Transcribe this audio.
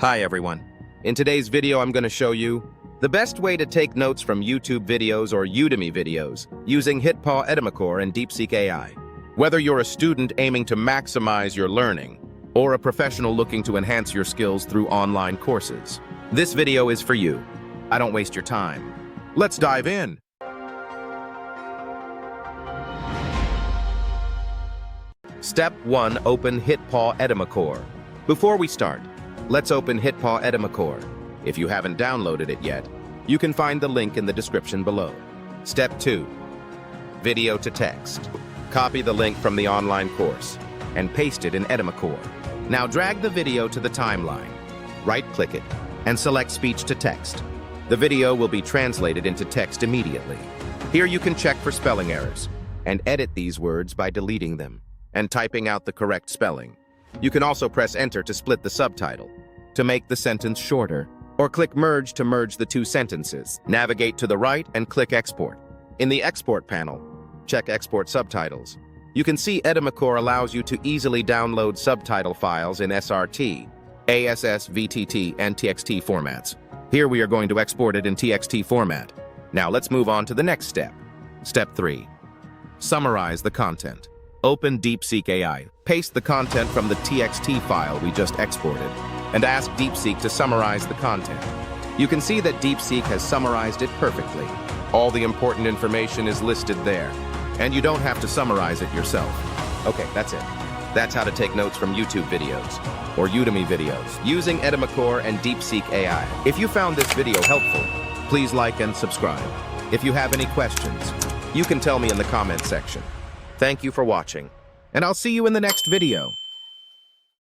Hi everyone. In today's video, I'm going to show you the best way to take notes from YouTube videos or Udemy videos using HitPaw, Edimakor, and DeepSeek AI. Whether you're a student aiming to maximize your learning or a professional looking to enhance your skills through online courses, this video is for you. I don't waste your time. Let's dive in. Step 1. Open HitPaw Edimakor. Before we start, let's open HitPaw Edimakor. If you haven't downloaded it yet, you can find the link in the description below. Step 2. Video to text. Copy the link from the online course and paste it in Edimakor. Now drag the video to the timeline. Right-click it and select Speech to Text. The video will be translated into text immediately. Here you can check for spelling errors and edit these words by deleting them and typing out the correct spelling. You can also press Enter to split the subtitle, to make the sentence shorter, or click Merge to merge the two sentences. Navigate to the right and click Export. In the Export panel, check Export Subtitles. You can see Edimakor allows you to easily download subtitle files in SRT, ASS, VTT, and TXT formats. Here we are going to export it in TXT format. Now let's move on to the next step. Step 3. Summarize the content. Open DeepSeek AI. Paste the content from the TXT file we just exported and ask DeepSeek to summarize the content. You can see that DeepSeek has summarized it perfectly. All the important information is listed there, and you don't have to summarize it yourself. Okay, that's it. That's how to take notes from YouTube videos or Udemy videos using Edimakor and DeepSeek AI. If you found this video helpful, please like and subscribe. If you have any questions, you can tell me in the comments section. Thank you for watching, and I'll see you in the next video.